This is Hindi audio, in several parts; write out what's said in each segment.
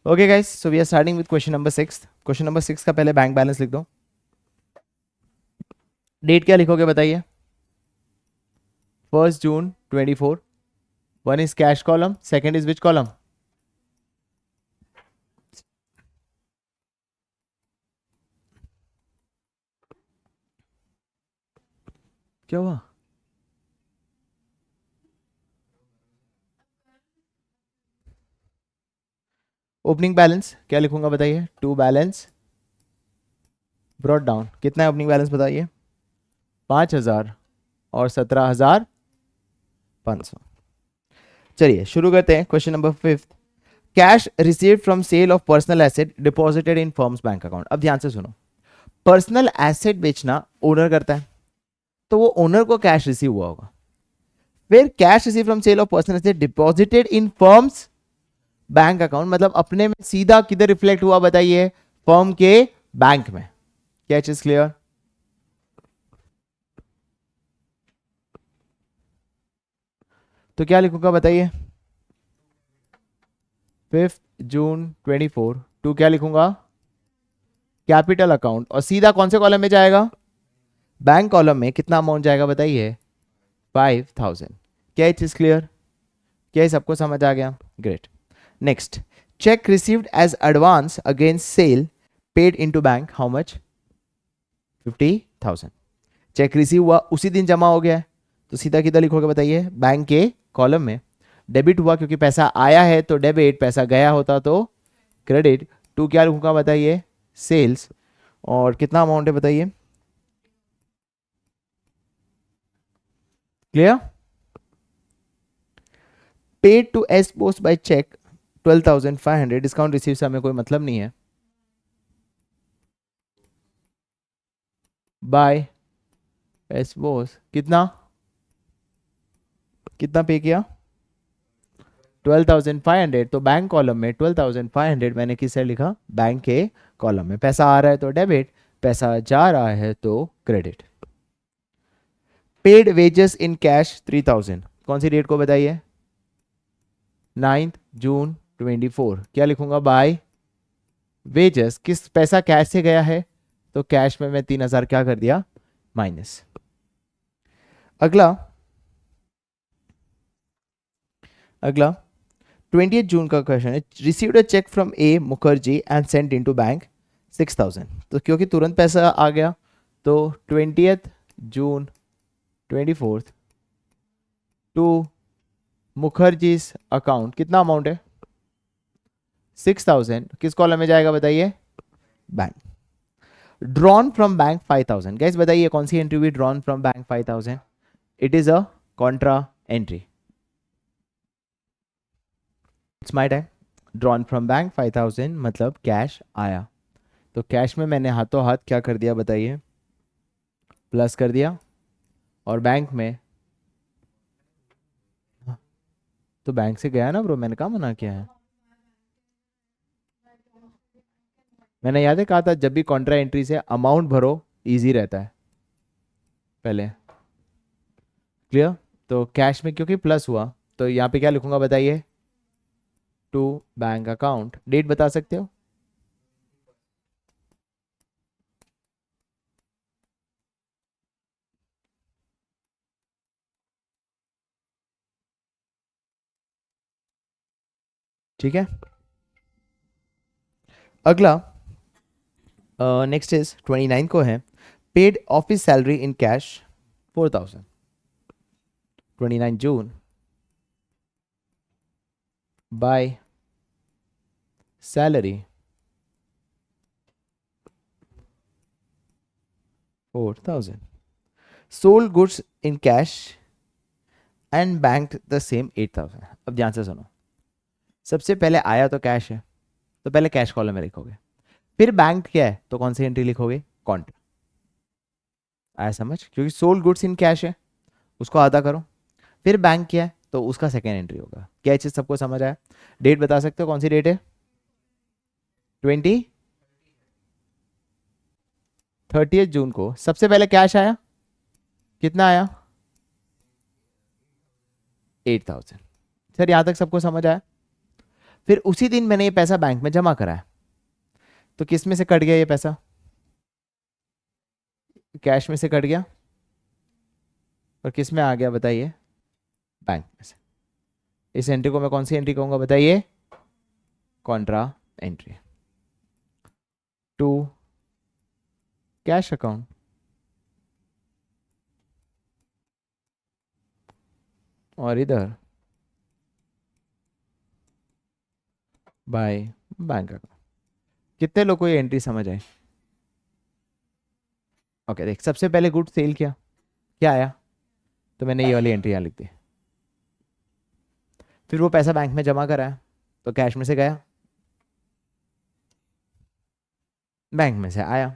Okay guys, so we are starting with question number 6। Question number 6 का पहले बैंक बैलेंस लिख दो। डेट क्या लिखोगे बताइए? 1 June 24। One is cash column, second is which column? क्या हुआ? ओपनिंग बैलेंस क्या लिखूंगा बताइए? To balance brought down. कितना है ओपनिंग बैलेंस बताइए? 5,000 और 17,500। चलिए शुरू करते हैं। Question number 5। Cash received from sale of personal asset deposited in firm's bank account. अब ध्यान से सुनो, पर्सनल एसेट बेचना ओनर करता है, तो वो ओनर को कैश रिसीव हुआ होगा। फिर cash receive from sale of personal asset deposited in firm's bank account, मतलब अपने में सीधा किधर रिफ्लेक्ट हुआ बताइए? फर्म के बैंक में। क्या चीज क्लियर? तो क्या लिखूंगा बताइए? 5 जून 24 टू क्या लिखूंगा? Capital account. और सीधा कौन से कॉलम में जाएगा? बैंक कॉलम में। कितना अमाउंट जाएगा बताइए? 5,000। क्या ये चीज क्लियर? क्या ये सबको समझ आ गया? Great. Next, cheque received as advance against sale paid into bank, how much? 50,000। Cheque receive हुआ उसी दिन जमा हो गया है, तो सीधा किधर लिखोगे बताइए? बैंक के कॉलम में। डेबिट हुआ क्योंकि पैसा आया है तो डेबिट, पैसा गया होता तो क्रेडिट। टू क्या लिखूंगा बताइए? सेल्स। और कितना अमाउंट है बताइए? Clear? Paid to S post by cheque 12,500। Discount receive से हमें कोई मतलब नहीं है। बाय एस पोस्ट कितना कितना पे किया? 12,500। तो बैंक कॉलम में 12,500 मैंने किसे लिखा? बैंक के कॉलम में। पैसा आ रहा है तो डेबिट, पैसा जा रहा है तो credit. Paid wages in cash 3,000। कौन सी डेट को बताइए? 9 जून 24। क्या लिखूंगा? By wages. किस पैसा कैश से गया है, तो कैश में मैं 3,000 क्या कर दिया? माइनस। अगला अगला 20 जून का क्वेश्चन है। Received a cheque from A Mukherjee and sent into bank 6,000। तो क्योंकि तुरंत पैसा आ गया, तो 20 जून 24 टू मुखर्जी अकाउंट कितना अमाउंट है? 6,000। किस कॉलम में जाएगा बताइए? Bank. Drawn from bank 5,000। Guess बताइए कौन सी एंट्री हुई? Drawn from bank 5,000। It is a contra entry. It's my time. Drawn from bank 5,000 मतलब कैश आया, तो कैश में मैंने हाथों हाथ क्या कर दिया बताइए? प्लस कर दिया। और बैंक में, तो बैंक से गया ना ब्रो, मैंने कहा मना किया है? मैंने याद है कहा था जब भी कॉन्ट्रा एंट्री से अमाउंट भरो इजी रहता है पहले। क्लियर? तो कैश में क्योंकि प्लस हुआ, तो यहाँ पे क्या लिखूंगा बताइए? To bank account. डेट बता सकते हो? ठीक है। अगला नेक्स्ट इज 29 को है। Paid office salary in cash 4,000। 29 June by salary 4,000। Sold goods in cash and bank the same 8,000। अब ध्यान से सुनो, सबसे पहले आया तो कैश है, तो पहले कैश कॉलम में लिखोगे। फिर बैंक क्या है, तो कौन सी एंट्री लिखोगे? कॉन्ट्रा। आया समझ? क्योंकि सोल्ड गुड्स इन कैश है, उसको आधा करो। फिर बैंक क्या है, तो उसका सेकेंड एंट्री होगा। क्या चीज सबको समझ आया? डेट बता सकते हो कौन सी डेट है? 30 जून को सबसे पहले कैश आया। कितना आया? 8,000। सर यहां तक सबको समझ आया? फिर उसी दिन मैंने ये पैसा बैंक में जमा करा है, तो किस में से कट गया ये पैसा? कैश में से कट गया, और किस में आ गया बताइए? बैंक में से। इस एंट्री को मैं कौन सी एंट्री कहूंगा बताइए? Contra entry to cash account. और इधर बाय बैंक अकाउंट। कितने लोग को ये एंट्री समझ आए? ओके देख, सबसे पहले गुड सेल किया, क्या आया? तो मैंने ये वाली एंट्री यहाँ लिख दी। फिर वो पैसा बैंक में जमा कराया, तो कैश में से गया, बैंक में से आया।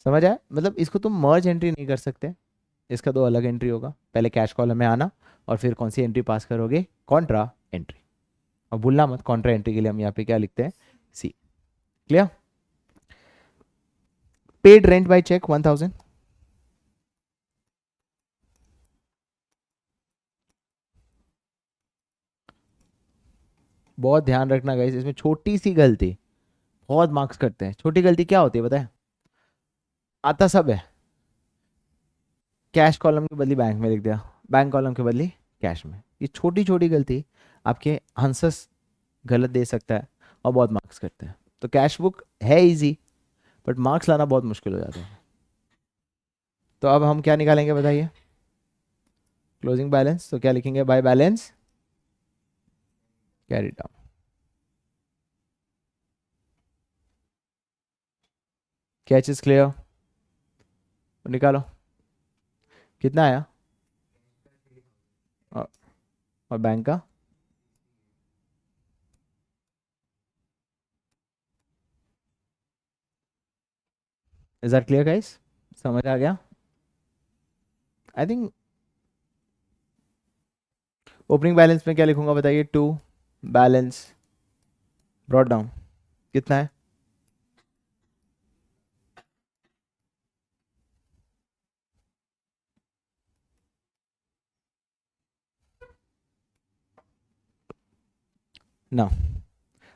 समझ आया? मतलब इसको तुम मर्ज एंट्री नहीं कर सकते, इसका दो अलग एंट्री होगा, पहले कैश कॉलम में आना और फिर कौन सी एंट्री पास करोगे? Contra entry. और भूलना मत, कॉन्ट्रा एंट्री के लिए हम यहाँ पे क्या लिखते हैं? See. Clear? Paid rent by cheque 1000। बहुत ध्यान रखना गाइस, इसमें छोटी सी गलती बहुत मार्क्स करते हैं। छोटी गलती क्या होती है बताए? आता सब है, कैश कॉलम के बदली बैंक में लिख दिया, बैंक कॉलम के बदली कैश में। ये छोटी छोटी गलती आपके आंसर्स गलत दे सकता है और बहुत मार्क्स करते हैं। तो कैश बुक है इजी, बट मार्क्स लाना बहुत मुश्किल हो जाता है। तो अब हम क्या निकालेंगे बताइए? Closing balance. तो क्या लिखेंगे? By balance carry down. क्या चीज क्लियर? तो निकालो कितना आया, और, और बैंक का इज दैट क्लियर गाइस? समझ आ गया? आई थिंक ओपनिंग बैलेंस में क्या लिखूंगा बताइए? टू बैलेंस ब्रॉट डाउन कितना है? ना,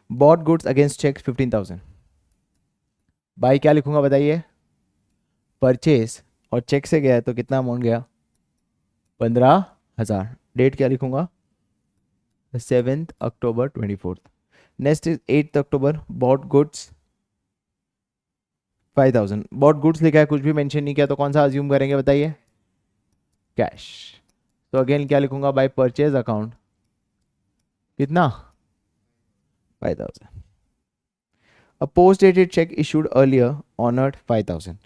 bought goods against cheque 15,000। By क्या लिखूंगा बताइए? परचेज, और चेक से गया है तो कितना अमाउंट गया? 15,000। डेट क्या लिखूंगा? 7th October 24। Next is 8th October, bought goods 5,000। Bought goods लिखा है, कुछ भी मेंशन नहीं किया, तो कौन सा अज्यूम करेंगे बताइए? कैश। तो अगेन क्या लिखूंगा? बाय परचेज अकाउंट कितना? 5,000। अ post dated cheque issued earlier honoured 5,000।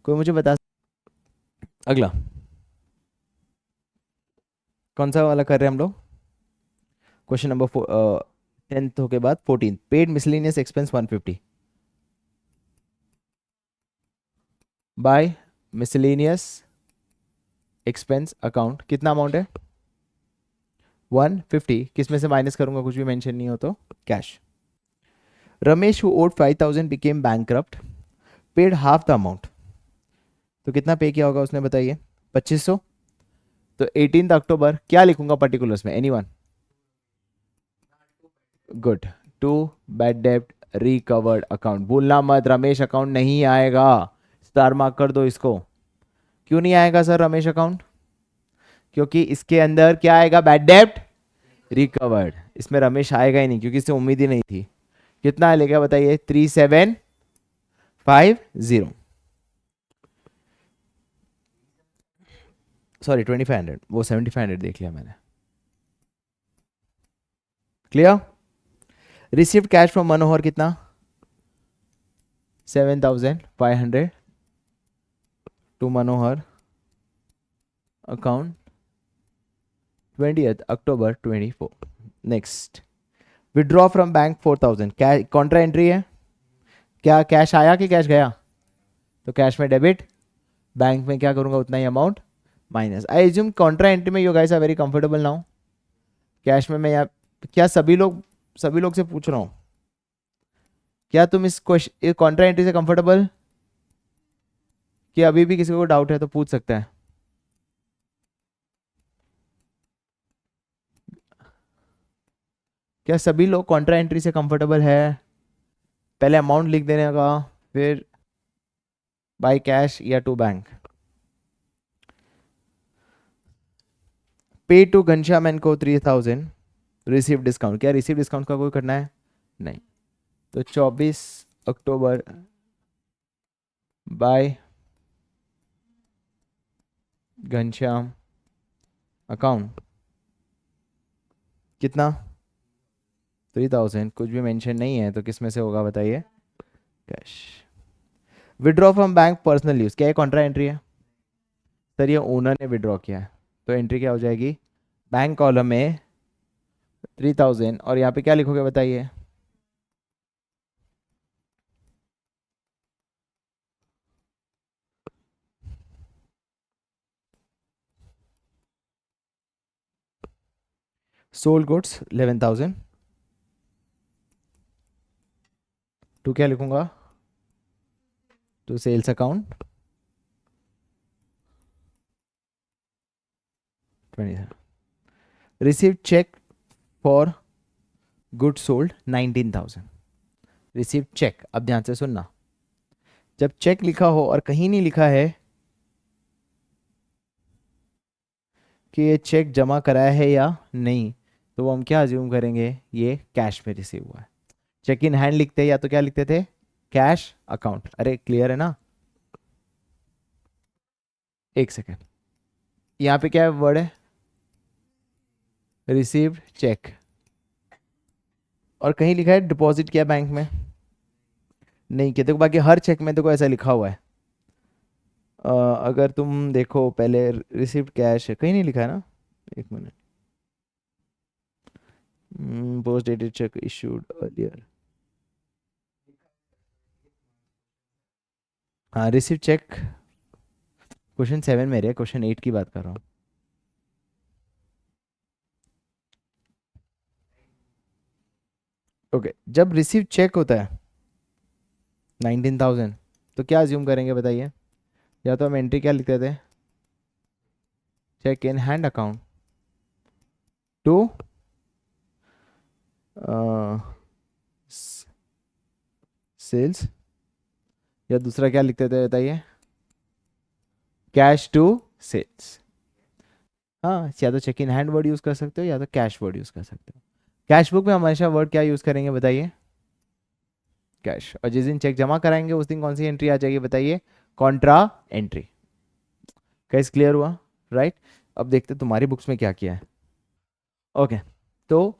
कोई मुझे बता, अगला कौन सा वाला कर रहे हैं हम लोग? क्वेश्चन नंबर 10th के बाद 14, paid miscellaneous expense 150 by miscellaneous expense account. कितना अमाउंट है? 150। किस में से माइनस करूंगा? कुछ भी मेंशन नहीं हो तो cash. Ramesh who owed 5,000 became bankrupt, paid half the amount. तो कितना पे किया होगा उसने बताइए? 2500। तो 18th October क्या लिखूंगा पर्टिकुलर्स में? एनीवन? गुड। टू बैड डेब्ट रिकवर्ड अकाउंट। भूलना मत, रमेश अकाउंट नहीं आएगा। स्टार मार्क कर दो इसको। क्यों नहीं आएगा सर रमेश अकाउंट? क्योंकि इसके अंदर क्या आएगा? बैड डेब्ट रिकवर्ड। इसमें रमेश आएगा ही नहीं, क्योंकि इससे उम्मीद ही नहीं थी। कितना लेगा बताइए? 3750। सॉरी 2500, वो 7500 देख लिया मैंने। Clear? Received cash from Manohar कितना? 7,500 to Manohar account 20th October 24। Next, withdraw from bank 4,000। क्या कॉन्ट्रा एंट्री है? क्या कैश आया कि कैश गया? तो कैश में डेबिट, बैंक में क्या करूंगा? उतना ही amount minus. I assume contra entry में you guys are very comfortable now. Cash में मैं यहाँ, क्या सभी लोग से पूछ रहा हूँ, क्या तुम इस क्वेश्चन कॉन्ट्रा एंट्री से कंफर्टेबल? कि अभी भी किसी को डाउट है तो पूछ सकता है। क्या सभी लोग कॉन्ट्रा एंट्री से कंफर्टेबल है? पहले अमाउंट लिख देने का, फिर बाय कैश या टू बैंक। पे टू घनश्याम एंड को 3000, रिसीव डिस्काउंट। क्या रिसीव डिस्काउंट का कोई करना है? नहीं। तो 24 अक्टूबर बाय घनश्याम अकाउंट कितना? 3000। कुछ भी मेंशन नहीं है तो किस में से होगा बताइए? Cash. Withdraw from bank personal use, क्या ये कॉन्ट्रा एंट्री है? सर ये ओनर ने विड्रॉ किया है, तो एंट्री क्या हो जाएगी? बैंक कॉलम में 3000, और यहाँ पे क्या लिखोगे बताइए? Sold goods 11,000। टू क्या लिखूंगा? To sales account 20। Receive cheque for good sold 19,000। Receive cheque, अब ध्यान से सुनना, जब चेक लिखा हो और कहीं नहीं लिखा है कि ये चेक जमा कराया है या नहीं, तो वो हम क्या अज्यूम करेंगे? ये कैश में रिसीव हुआ है। चेक इन हैंड लिखते या तो क्या लिखते थे? Cash account. अरे क्लियर है ना? एक सेकेंड, यहाँ पे क्या वर्ड है? रिसीव्ड चेक, और कहीं लिखा है डिपॉजिट किया बैंक में? नहीं किया। देखो बाकी हर चेक में देखो ऐसा लिखा हुआ है। अगर तुम देखो पहले रिसीव्ड कैश है, कहीं नहीं लिखा है ना? एक minute, post dated cheque issued earlier. हाँ रिसीव चेक क्वेश्चन 7 में है, क्वेश्चन 8 की बात कर रहा हूँ। ओके, जब रिसीव चेक होता है 19,000, तो क्या अज्यूम करेंगे बताइए? या तो हम एंट्री क्या लिखते थे? Cheque in hand account to sales, या दूसरा क्या लिखते थे बताइए? Cash to sales. हाँ, या तो cheque in hand word use कर सकते हो या तो कैश वर्ड यूज़ कर सकते हो। कैश बुक में हमेशा वर्ड क्या यूज़ करेंगे बताइए? कैश। और जिस दिन चेक जमा कराएंगे उस दिन कौन सी एंट्री आ जाएगी बताइए? Contra entry. कैस क्लियर हुआ? राइट। अब देखते तुम्हारी बुक्स में क्या किया है। ओके, तो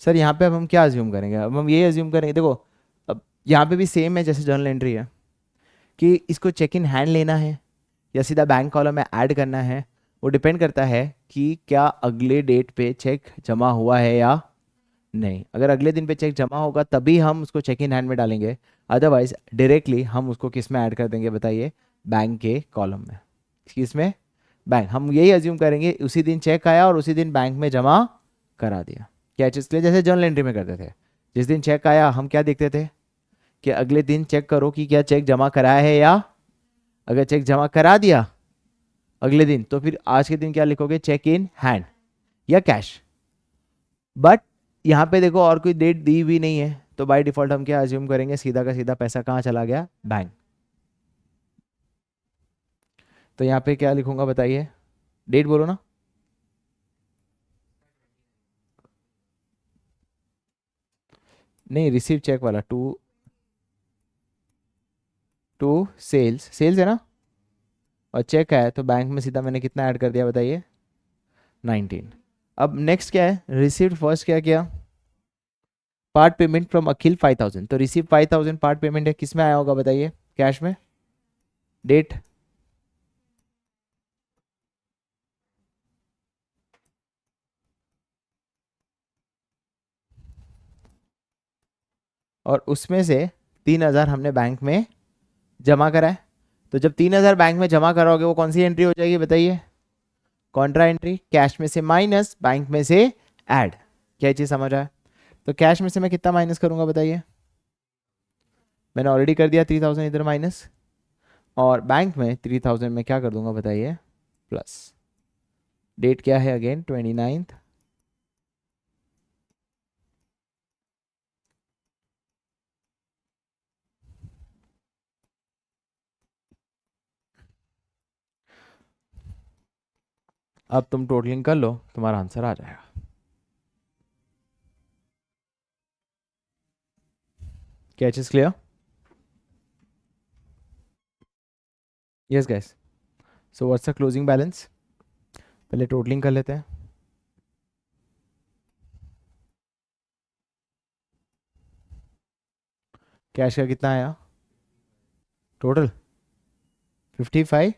सर यहाँ पे अब हम क्या अज्यूम करेंगे? अब हम ये अज्यूम करेंगे, देखो अब यहाँ पे भी सेम है जैसे जर्नल एंट्री है, कि इसको चेक इन हैंड लेना है या सीधा बैंक कॉलम में ऐड करना है, वो डिपेंड करता है कि क्या अगले डेट पे चेक जमा हुआ है या नहीं। अगर अगले दिन पे चेक जमा होगा तभी हम उसको चेक इन हैंड में डालेंगे, अदरवाइज डायरेक्टली हम उसको किस में ऐड कर देंगे बताइए? बैंक के कॉलम में। किस में? बैंक। हम यही अज्यूम करेंगे उसी दिन चेक आया और उसी दिन बैंक में जमा करा दिया। क्या चीज़ के लिए? जैसे जर्नल एंट्री में करते थे, जिस दिन चेक आया हम क्या देखते थे कि अगले दिन चेक करो कि क्या चेक जमा कराया है, या अगर चेक जमा करा दिया अगले दिन तो फिर आज के दिन क्या लिखोगे? चेक इन हैंड या कैश। बट यहाँ पे देखो और कोई डेट दी हुई नहीं है, तो बाय डिफॉल्ट हम क्या अज्यूम करेंगे? सीधा का सीधा पैसा कहाँ चला गया? बैंक। तो यहाँ पे क्या लिखूंगा बताइए? डेट बोलो ना। नहीं, रिसीव चेक वाला टू, टू सेल्स, सेल्स है ना, और चेक है तो बैंक में सीधा मैंने कितना ऐड कर दिया बताइए? 19। अब नेक्स्ट क्या है? रिसीव्ड फर्स्ट क्या किया? पार्ट पेमेंट फ्रॉम अखिल 5,000, तो रिसीव 5,000 पार्ट पेमेंट है, किस में आया होगा बताइए? कैश में। डेट? और उसमें से 3,000 हमने बैंक में जमा करा है, तो जब 3,000 बैंक में जमा कराओगे वो कौन सी एंट्री हो जाएगी बताइए? Contra entry. कैश में से माइनस, बैंक में से ऐड। क्या चीज़ समझ आया? तो कैश में से मैं कितना माइनस करूंगा बताइए? मैंने ऑलरेडी कर दिया 3,000 इधर माइनस, और बैंक में 3,000 में क्या कर दूंगा बताइए? प्लस। डेट क्या है अगेन? 29th अब तुम टोटलिंग कर लो, तुम्हारा आंसर आ जाएगा। Catch is clear? Yes guys. So what's the closing balance? पहले टोटलिंग कर लेते हैं। कैश का कितना आया टोटल? 55।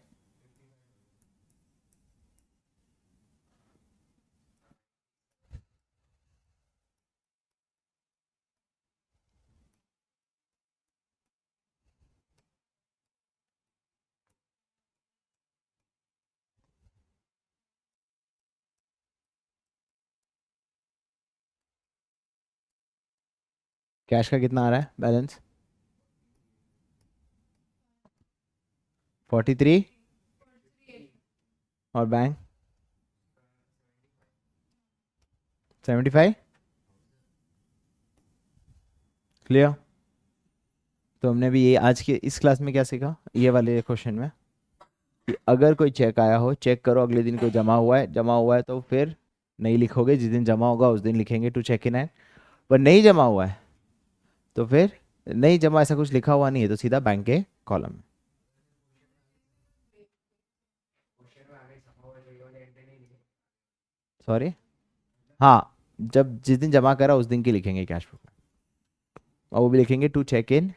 कैश का कितना आ रहा है बैलेंस? 43। और बैंक 75। क्लियर? तो हमने भी ये आज के इस क्लास में क्या सीखा, ये वाले क्वेश्चन में, कि अगर कोई चेक आया हो, चेक करो अगले दिन कोई जमा हुआ है, जमा हुआ है तो फिर नहीं लिखोगे, जिस दिन जमा होगा उस दिन लिखेंगे टू चेक इन एंड। पर नहीं जमा हुआ है तो फिर नहीं जमा, ऐसा कुछ लिखा हुआ नहीं है तो सीधा बैंक के कॉलम में। सॉरी, हाँ, जब जिस दिन जमा करा उस दिन की लिखेंगे कैश बुक में, और वो भी लिखेंगे टू चेक इन